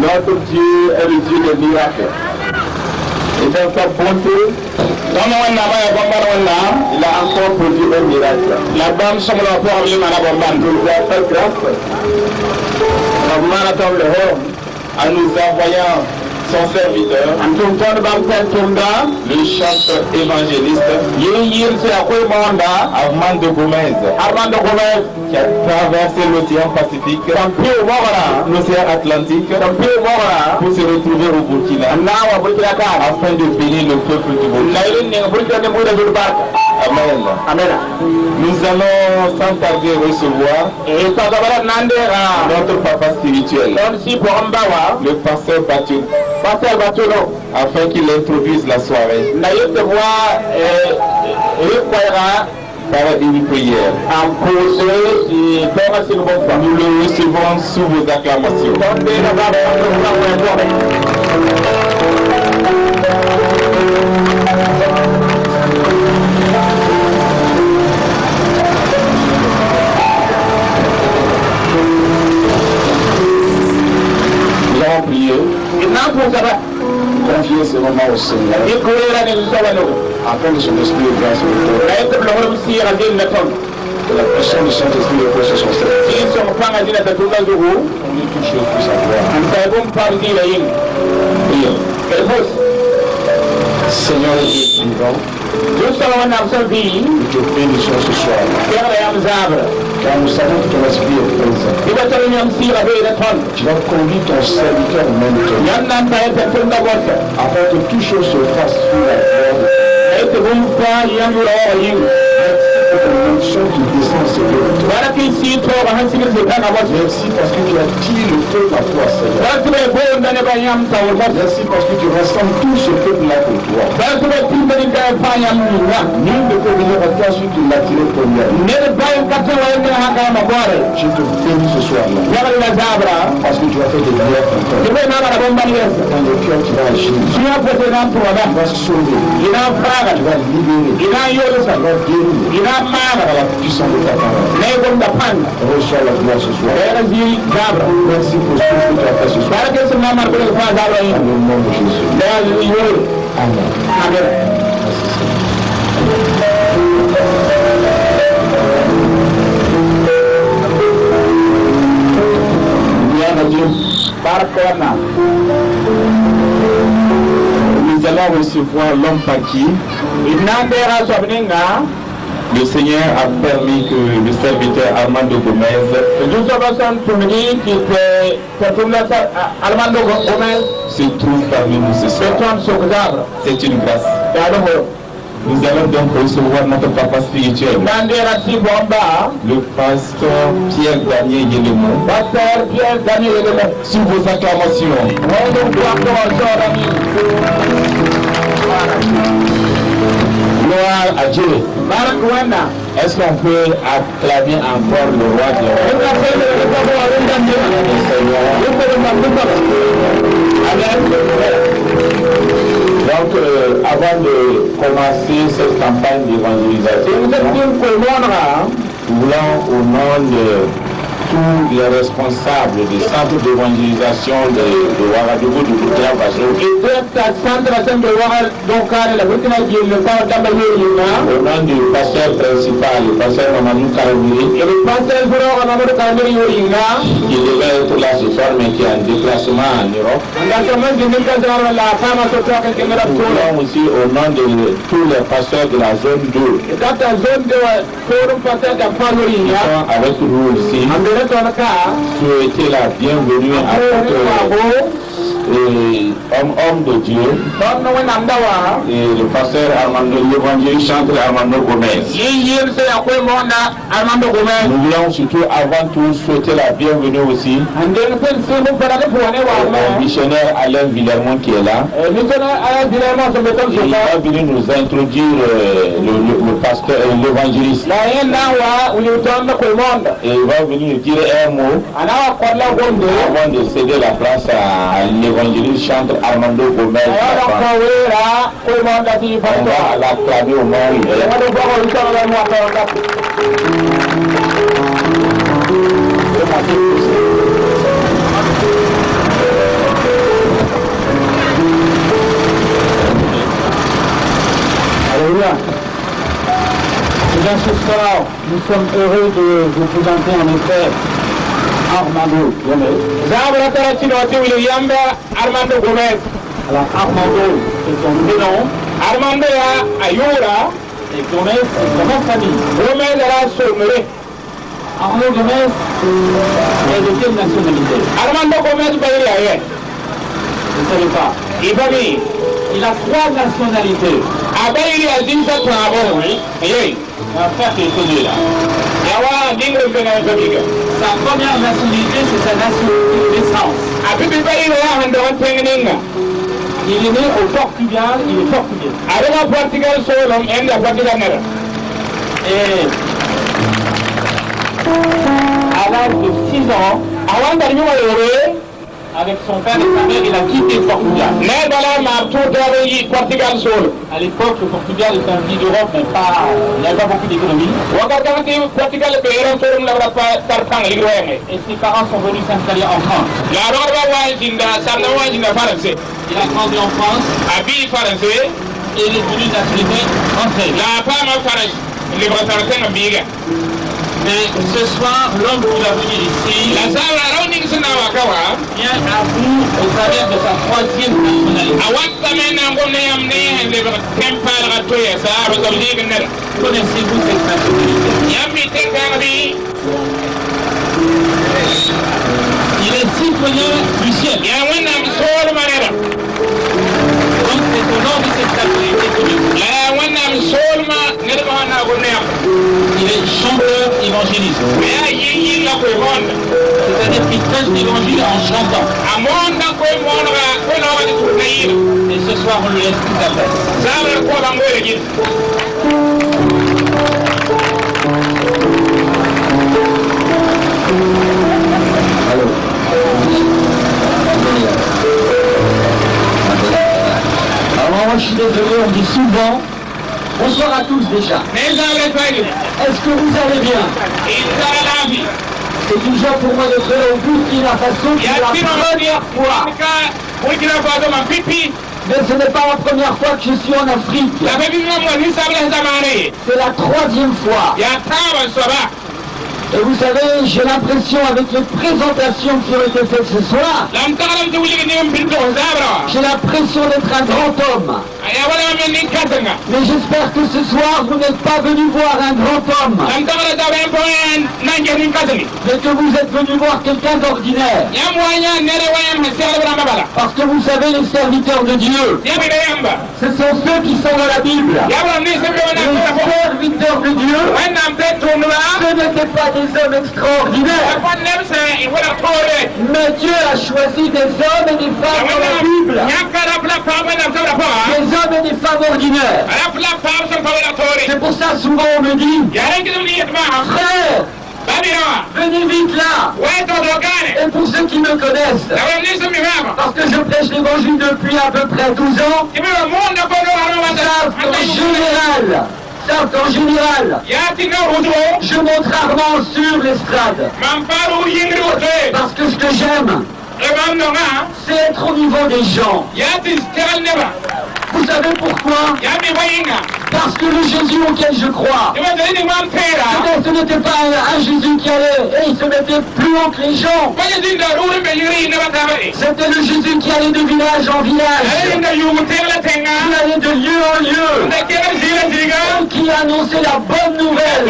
Notre Dieu est le Dieu des miracles. Et dans sa bonté, il a encore produit un miracle. La bonne somme de la foi, il m'a fait grâce en nous envoyant son serviteur, le chanteur évangéliste, Armando Gomez, qui a traversé l'océan Pacifique, l'océan Atlantique, pour se retrouver au Burkina, afin de bénir le peuple du Burkina. Amen. Nous allons sans tarder recevoir notre papa spirituel, le pasteur Batulo, afin qu'il introduise la soirée par une prière. Nous le recevons sous vos acclamations. Nous allons prier. Confiez ce moment au Seigneur. Afin que son esprit de grâce que la puissance du Saint-Esprit repose sur son serviteur. On lui touche le plus à gloire. Prions. Seigneur et Dieu vivant, nous te bénissons ce soir. Car nous savons que ton esprit est présent. Tu vas conduire ton serviteur maintenant, afin que toute chose se fasse sous la gloire de Dieu. Qui descend ce peuple. Merci parce que tu as tiré le peuple à toi, Seigneur. Merci parce que tu rassembles tout ce peuple-là pour toi. Nul ne peut venir à toi si tu l'as tiré premièrement. Je te bénis ce soir-là. Parce que tu as fait des miracles encore. Dans le cœur, tu vas agir. Tu vas sauver. Tu vas libérer. Tu vas guérir. Par la puissance de ta parole. Reçois la gloire ce soir. Merci pour ce que tu as fait ce soir. Dans le nom de Jésus. Amen. Nous allons recevoir l'homme Paki. Le Seigneur a permis que le serviteur Armando Gomez se trouve parmi nous ce soir. C'est une grâce. Nous allons donc recevoir notre papa spirituel, le pasteur Pierre Daniel Yélémon, sous vos acclamations. Gloire à Dieu. Est-ce qu'on peut acclamer encore le roi de Donc, avant de commencer cette campagne d'évangélisation, nous voulons, au nom de tous les responsables des centres d'évangélisation de Ouagadougou, du Burkina Faso, au nom du pasteur principal, le pasteur Mamadou Karamiri, qui devait être là ce soir mais qui est en déplacement en Europe. Nous voulons aussi au nom de tous les pasteurs de la zone 2 qui sont avec nous ici, souhaiter la bienvenue à homme de Dieu et le pasteur Armando, l'évangéliste chanteur Armando Gomez. Nous voulons surtout avant tout souhaiter la bienvenue aussi au missionnaire Alain Villermont qui est là. Il va venir nous introduire le pasteur, l'évangéliste. Et il va venir nous dire un mot avant de céder la place à l'évangéliste chanteur Armando Gomez. On va l'acclamer au nom de Alléluia. Et bien ce soir, nous sommes heureux de vous présenter en effet Armando Gomez. Alors Armando, c'est son prénom. Armando Ayora. Et Gomez, c'est son nom de famille. Armando Gomez est de quelle nationalité? Armando Gomez, je ne savais pas. Il a 3 nationalités. Un frère qui est connu là. Sa première nationalité, c'est sa nationalité de naissance. Il est né au Portugal, il est portugais. Et à l'âge de 6 ans, avec son père et sa mère, il a quitté le Portugal. À l'époque, le Portugal est un pays d'Europe, mais il n'y avait pas beaucoup d'économie. Et ses parents sont venus s'installer en France. Il a grandi en France et il est devenu nationalité française. Mais ce soir, l'homme qui va venir ici vient à vous au travers de sa 3e nationalité. Connaissez-vous cette nationalité? Il est citoyen du ciel. Donc c'est au nom de cette nationalité que il est chanteur évangéliste. C'est-à-dire qu'il prêche l'évangile en chantant. Et ce soir, on lui laisse toute la place. Alors moi je suis désolé, on dit souvent bonsoir à tous déjà. Est-ce que vous allez bien? C'est une joie pour moi d'être là au Burkina Faso pour la première fois. Mais ce n'est pas la première fois que je suis en Afrique. C'est la 3e fois. Et vous savez, j'ai l'impression avec les présentations qui ont été faites ce soir, j'ai l'impression d'être un grand homme. Mais j'espère que ce soir, vous n'êtes pas venu voir un grand homme, mais que vous êtes venu voir quelqu'un d'ordinaire. Parce que vous savez, les serviteurs de Dieu, ce sont ceux qui sont dans la Bible. Les serviteurs de Dieu, ce n'étaient pas des hommes extraordinaires. Mais Dieu a choisi des hommes et des femmes dans la Bible. Des hommes et des femmes ordinaires. C'est pour ça souvent on me dit, frère, venez vite là. Et pour ceux qui me connaissent, parce que je prêche l'évangile depuis à peu près 12 ans, savent qu'en général, je monte rarement sur l'estrade. Parce que ce que j'aime, c'est être au niveau des gens. Vous savez pourquoi? Parce que le Jésus auquel je crois, ce n'était pas un Jésus qui allait et il se mettait plus haut que les gens. C'était le Jésus qui allait de village en village, qui allait de lieu en lieu, qui annonçait la bonne nouvelle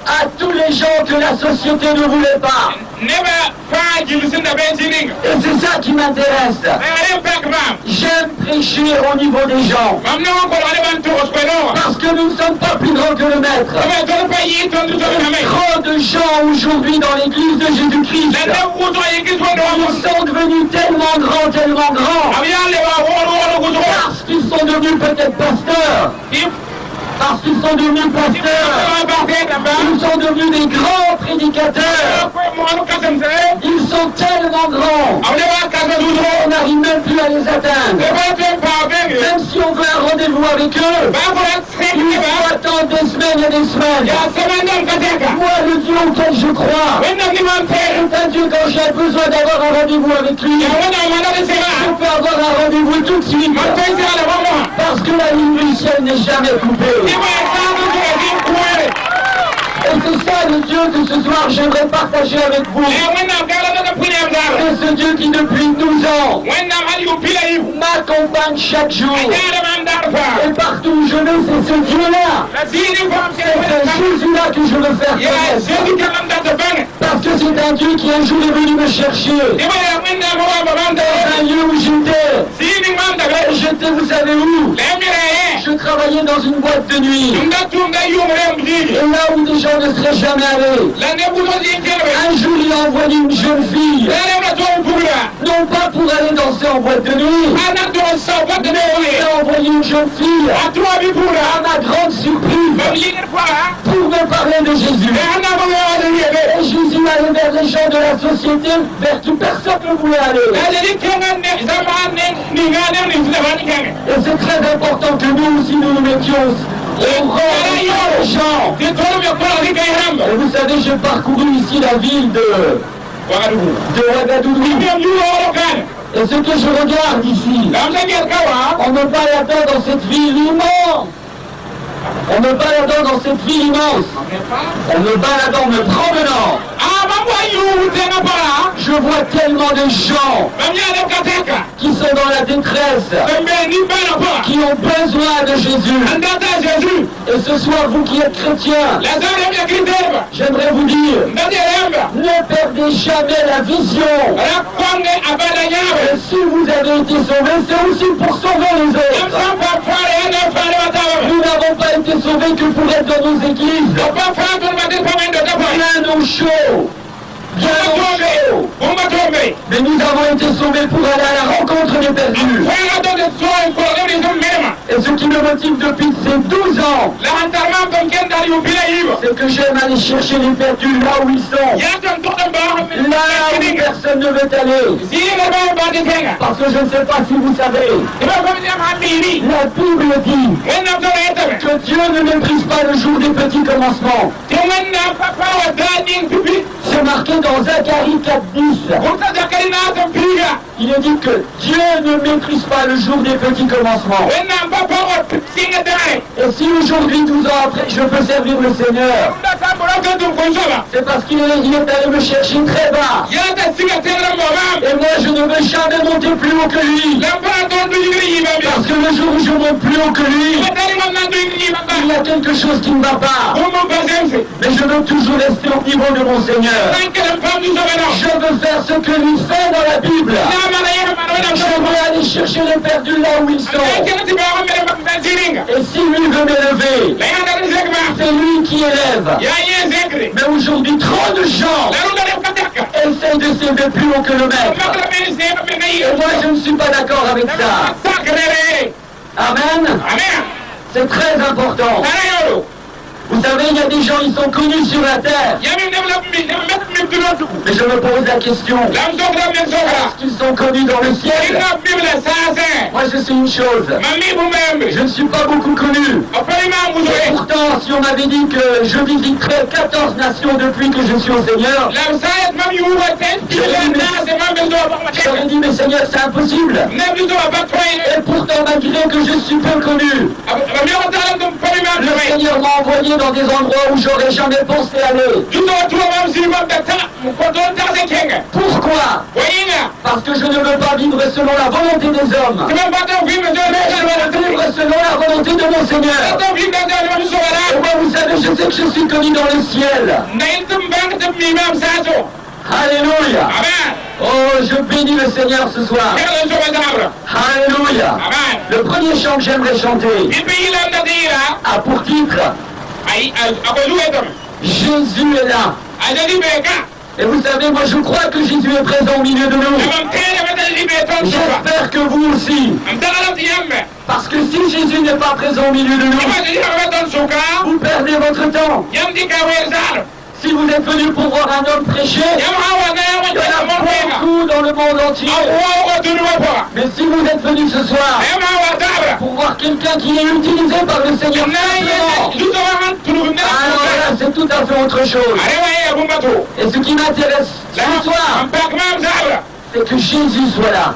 à tous les gens que la société ne voulait pas. Et c'est ça qui m'intéresse. J'aime prêcher au niveau des gens. Parce que nous ne sommes pas plus grands que le Maître. Trop de gens aujourd'hui dans l'église de Jésus-Christ, ils sont devenus tellement grands, parce qu'ils sont devenus peut-être pasteurs. Parce qu'ils sont devenus pasteurs, ils sont devenus des grands prédicateurs. Ils sont tellement grands, on n'arrive même plus à les atteindre. Même si on veut un rendez-vous avec eux, il faut attendre des semaines et des semaines. Moi, le Dieu auquel je crois, c'est un Dieu quand j'ai besoin d'avoir un rendez-vous avec lui, je peux avoir un rendez-vous tout de suite. Parce que la ligne du ciel ciel n'est jamais coupé. Et c'est ça le Dieu que ce soir j'aimerais partager avec vous. C'est ce Dieu qui depuis 12 ans m'accompagne chaque jour. Et partout où je vais, c'est ce Dieu-là. C'est Jésus-là que je veux faire connaître. Parce que c'est un Dieu qui un jour est venu me chercher. Dans un lieu où j'étais. Et j'étais, vous savez où? Je travaillais dans une boîte de nuit. Et là où des gens ne seraient jamais allés. Un jour, il a envoyé une jeune fille. Non pas pour aller danser en boîte de nuit. Il a envoyé une jeune fille. À ma grande surprise. Pour me parler de Jésus. Et Jésus allait vers les gens de la société, vers qui personne ne voulait aller. Et c'est très important que nous aussi nous nous mettions au rang des gens. Et vous savez, j'ai parcouru ici la ville de Ouagadougou. Et ce que je regarde ici, on me parle là-dedans dans cette ville immense. On me balade dans cette ville immense. On me balade en me promenant. Je vois tellement de gens qui sont dans la détresse, qui ont besoin de Jésus. Et ce soir, vous qui êtes chrétiens, j'aimerais vous dire, ne perdez jamais la vision. Et si vous avez été sauvés, c'est aussi pour sauver les autres. Nous n'avons pas été sauvés que pour être dans nos églises. Bien au chaud. Bien au chaud. Mais nous avons été sauvés pour aller à la rencontre des perdus. Et ce qui me motive depuis ces 12 ans, c'est que j'aime aller chercher les perdus là où ils sont. Là où personne ne veut aller. Parce que je ne sais pas si vous savez. La Bible dit que Dieu ne méprise pas le jour des petits commencements. C'est marqué dans Zacharie 4:10. Il est dit que Dieu ne méprise pas le jour des petits commencements. Et si aujourd'hui, 12 ans après, je peux servir le Seigneur, c'est parce qu'il est allé me chercher très bas. Et moi, je ne veux jamais monter plus haut que lui. Parce que le jour où je monte plus haut que lui, il y a quelque chose qui ne va pas. Mais je veux toujours rester au niveau de mon Seigneur. Je veux faire ce que lui fait dans la Bible. Je veux aller chercher les perdus là où ils sont. Et si lui veut m'élever, c'est lui qui élève. Mais aujourd'hui, trop de gens essayent de s'élever plus haut que le maître. Et moi, je ne suis pas d'accord avec ça. Amen. C'est très important. Vous savez, il y a des gens, ils sont connus sur la terre. Mais je me pose la question, est-ce qu'ils sont connus dans le ciel? Moi, je sais une chose. Je ne suis pas beaucoup connu. Et pourtant, si on m'avait dit que je visiterais 14 nations depuis que je suis au Seigneur, j'aurais dit, mais Seigneur, c'est impossible. Et pourtant, malgré que je suis peu connu, le Seigneur m'a envoyé dans des endroits où j'aurais jamais pensé aller. Pourquoi? Parce que je ne veux pas vivre selon la volonté des hommes. Mais je veux vivre selon la volonté de mon Seigneur. Et moi, vous savez, je sais que je suis connu dans le ciel. Alléluia. Oh, je bénis le Seigneur ce soir. Alléluia. Le premier chant que j'aimerais chanter a pour titre Jésus est là. Et vous savez, moi je crois que Jésus est présent au milieu de nous. J'espère que vous aussi. Parce que si Jésus n'est pas présent au milieu de nous, vous perdez votre temps. Si vous êtes venu pour voir un homme prêcher, il y en a beaucoup dans le monde entier. Mais si vous êtes venu ce soir pour voir quelqu'un qui est utilisé par le Seigneur, alors là, c'est tout à fait autre chose. Et ce qui m'intéresse ce soir, c'est que Jésus soit là.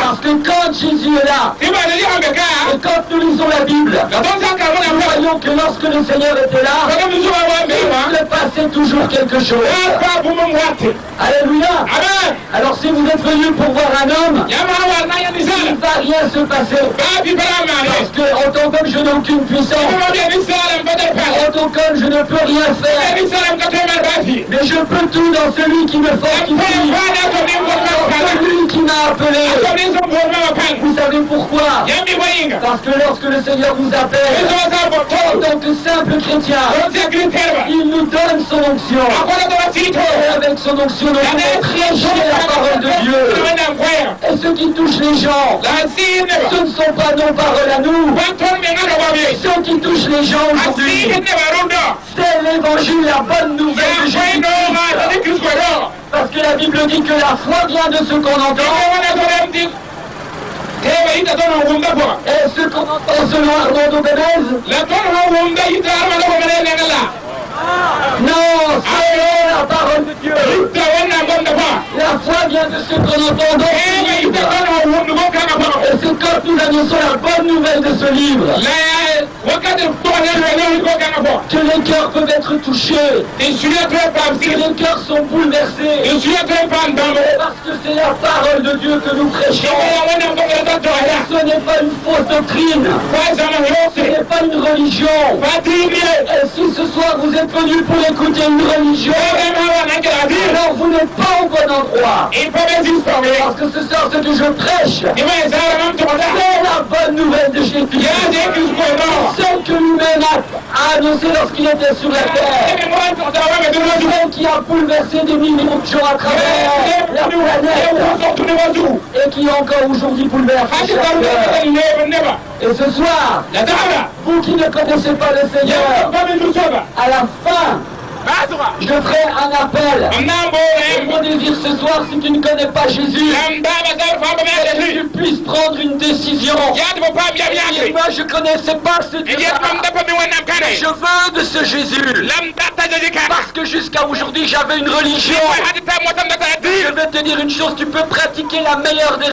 Parce que quand Jésus est là, et quand nous lisons la Bible, nous voyons que lorsque le Seigneur était là, il se passait toujours quelque chose. Alléluia. Alors si vous êtes venu pour voir un homme, il ne va rien se passer. Parce que en tant qu'homme, je n'ai aucune puissance. En tant qu'homme, je ne peux rien faire. Mais je peux tout dans celui qui me fortifie. Dans celui qui m'a appelé. Vous savez pourquoi? Parce que lorsque le Seigneur vous appelle, en tant que simple chrétien, il nous donne son onction. Et avec son onction, nous pouvons prêcher la parole de Dieu. Et ce qui touche les gens, ce ne sont pas nos paroles à nous. Ce qui touche les gens aujourd'hui, c'est l'évangile, la bonne nouvelle de Jésus-Christ. Parce que la Bible dit que la foi vient de ce qu'on entend. Et ce qu'on entend selon Armando Bénez, non, c'est la parole de Dieu. La foi vient de ce qu'on entend dans ce livre. Et c'est quand nous annonçons la bonne nouvelle de ce livre que les cœurs peuvent être touchés, que les cœurs sont bouleversés, parce que c'est la parole de Dieu que nous prêchons. Ce n'est pas une fausse doctrine, ce n'est pas une religion. Et si ce soir vous êtes venus pour écouter une religion, alors vous n'êtes pas au bon endroit. Parce que ce soir, ce que je prêche, c'est la bonne nouvelle de Jésus. Celle que lui-même a annoncée lorsqu'il était sur la terre. Celle qui a bouleversé des millions de gens à travers la planète. Et qui encore aujourd'hui bouleverse chaque cœur. Et ce soir, vous qui ne connaissez pas le Seigneur, à la fin, je ferai un appel. Mon désir ce soir, si tu ne connais pas Jésus, que tu puisses prendre une décision. Et moi, je ne connaissais pas ce Dieu-là. Je veux de ce Jésus. Parce que jusqu'à aujourd'hui, j'avais une religion. Je vais te dire une chose, tu peux pratiquer la meilleure des